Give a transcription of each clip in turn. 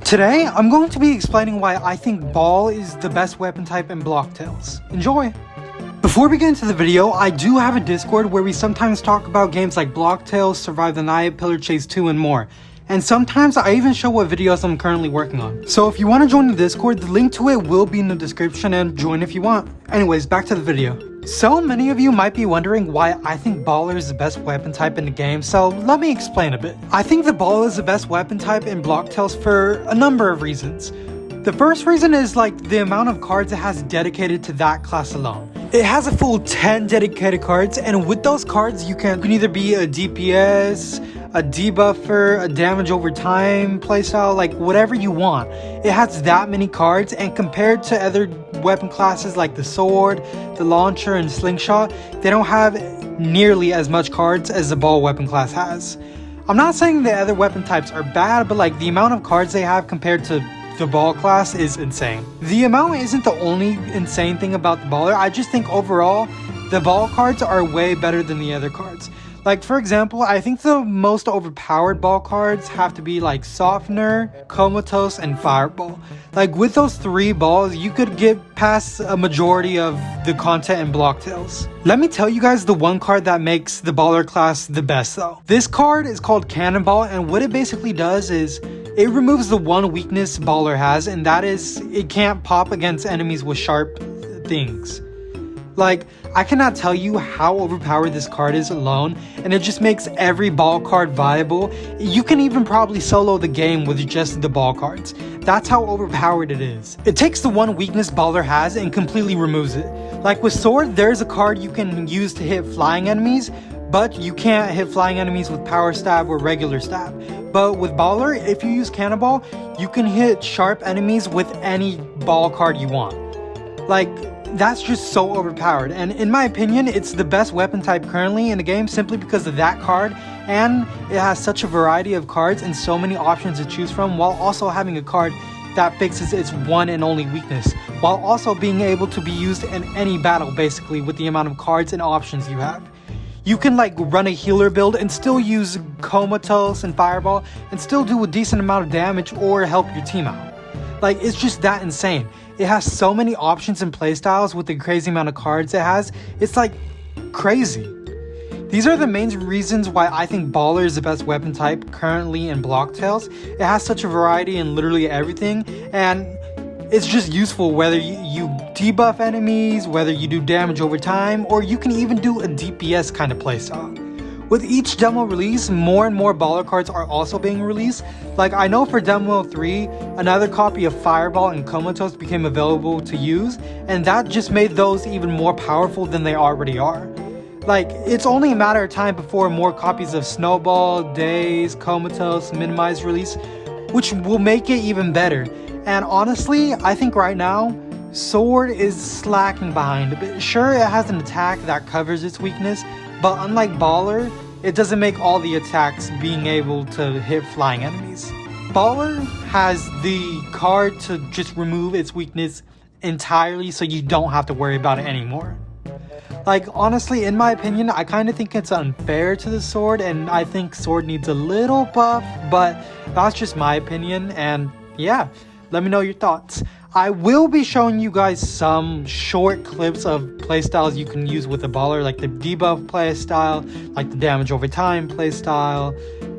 Today, I'm going to be explaining why I think Ball is the best weapon type in Blocktails. Enjoy! Before we get into the video, I do have a Discord where we sometimes talk about games like Blocktails, Survive the Night, Pillar Chase 2, and more. And sometimes I even show what videos I'm currently working on. So if you want to join the Discord, the link to it will be in the description and join if you want. Anyways, back to the video. So many of you might be wondering why I think Baller is the best weapon type in the game, so let me explain a bit. I think the Ball is the best weapon type in Blocktails for a number of reasons. The first reason is the amount of cards it has dedicated to that class alone. It has a full 10 dedicated cards, and with those cards you can either be a DPS, a debuffer, a damage over time playstyle, whatever you want. It has that many cards, and compared to other weapon classes like the sword, the launcher, and slingshot, they don't have nearly as much cards as the Ball weapon class has. I'm not saying the other weapon types are bad, but the amount of cards they have compared to the Ball class is insane. The amount isn't the only insane thing about the Baller. I just think overall, the Ball cards are way better than the other cards. For example, I think the most overpowered Ball cards have to be Softener, Comatose, and Fireball. With those three balls, you could get past a majority of the content in Blocktails. Let me tell you guys the one card that makes the Baller class the best though. This card is called Cannonball, and what it basically does is it removes the one weakness Baller has, and that is it can't pop against enemies with sharp things. I cannot tell you how overpowered this card is alone, and it just makes every Ball card viable. You can even probably solo the game with just the Ball cards. That's how overpowered it is. It takes the one weakness Baller has and completely removes it. With Sword, there's a card you can use to hit flying enemies, but you can't hit flying enemies with Power Stab or regular stab. But with Baller, if you use Cannonball, you can hit sharp enemies with any Ball card you want. That's just so overpowered, and in my opinion, it's the best weapon type currently in the game simply because of that card, and it has such a variety of cards and so many options to choose from, while also having a card that fixes its one and only weakness, while also being able to be used in any battle basically with the amount of cards and options you have. You can run a healer build and still use Comatose and Fireball and still do a decent amount of damage or help your team out. It's just that insane. It has so many options and playstyles with the crazy amount of cards it has. It's crazy. These are the main reasons why I think Baller is the best weapon type currently in Blocktails. It has such a variety in literally everything, and it's just useful whether you debuff enemies, whether you do damage over time, or you can even do a DPS kind of playstyle. With each demo release, more and more Baller cards are also being released. I know for Demo 3, another copy of Fireball and Comatose became available to use, and that just made those even more powerful than they already are. It's only a matter of time before more copies of Snowball, Daze, Comatose, Minimize release, which will make it even better. And honestly, I think right now, Sword is slacking behind a bit. Sure, it has an attack that covers its weakness, but unlike Baller, it doesn't make all the attacks being able to hit flying enemies. Baller has the card to just remove its weakness entirely so you don't have to worry about it anymore. Honestly, in my opinion, I kind of think it's unfair to the Sword, and I think Sword needs a little buff, but that's just my opinion, and yeah, let me know your thoughts. I will be showing you guys some short clips of playstyles you can use with a Baller, the debuff playstyle, the damage over time playstyle,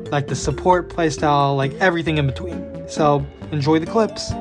the support playstyle, everything in between. So enjoy the clips.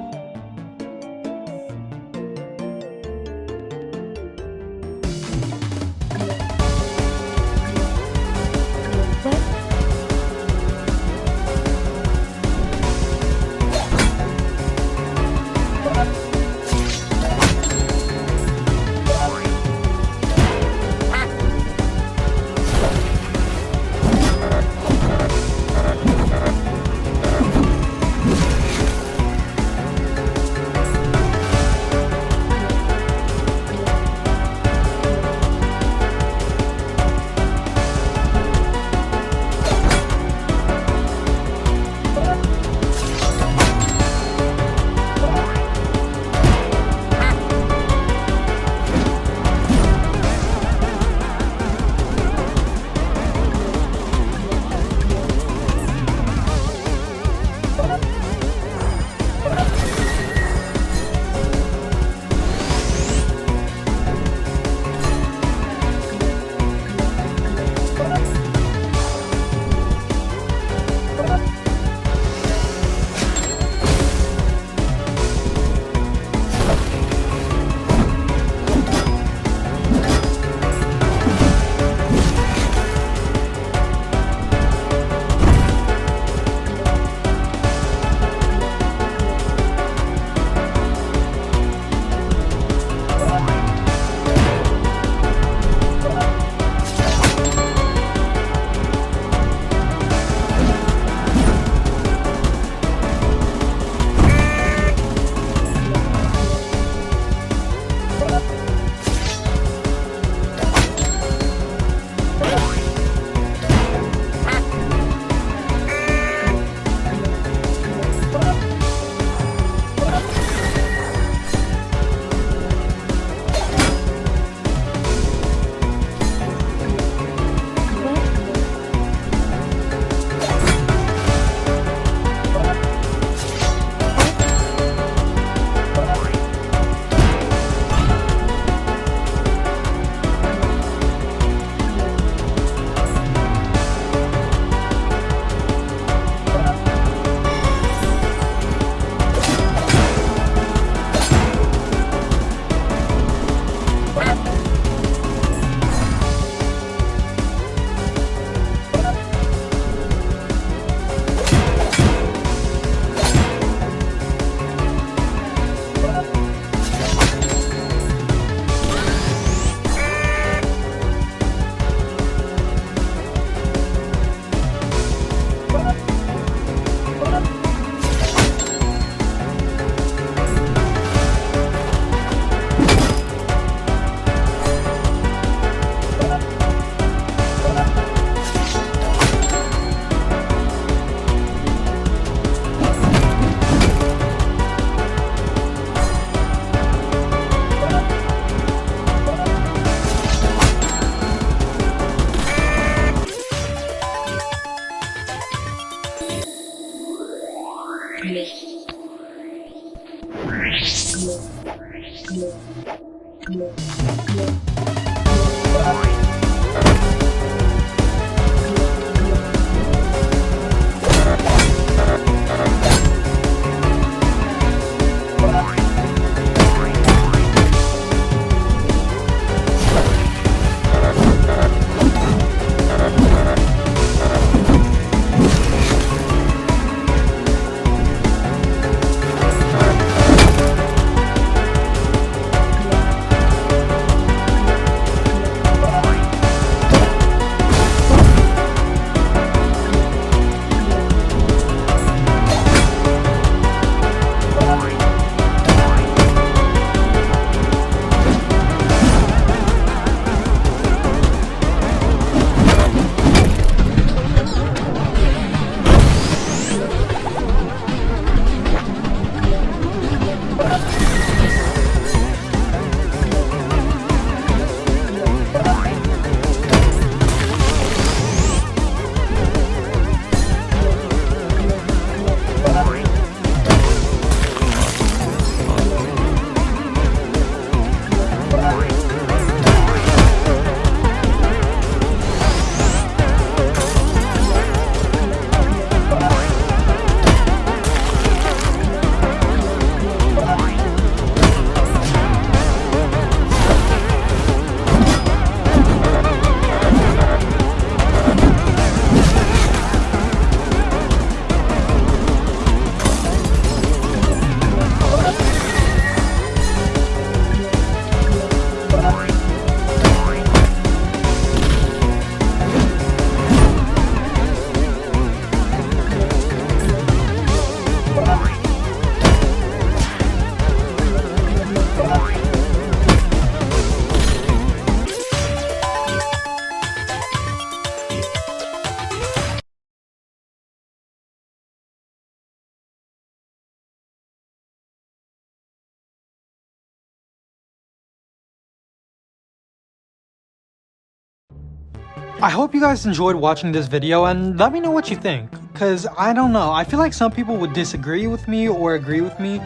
I hope you guys enjoyed watching this video, and let me know what you think, because I don't know, I feel like some people would disagree with me or agree with me.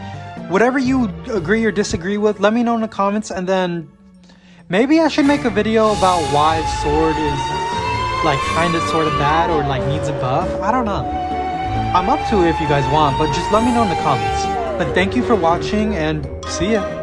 Whatever you agree or disagree with, let me know in the comments, and then maybe I should make a video about why Sword is like kinda sorta bad or like needs a buff. I don't know. I'm up to it if you guys want, but just let me know in the comments. But thank you for watching, and see ya.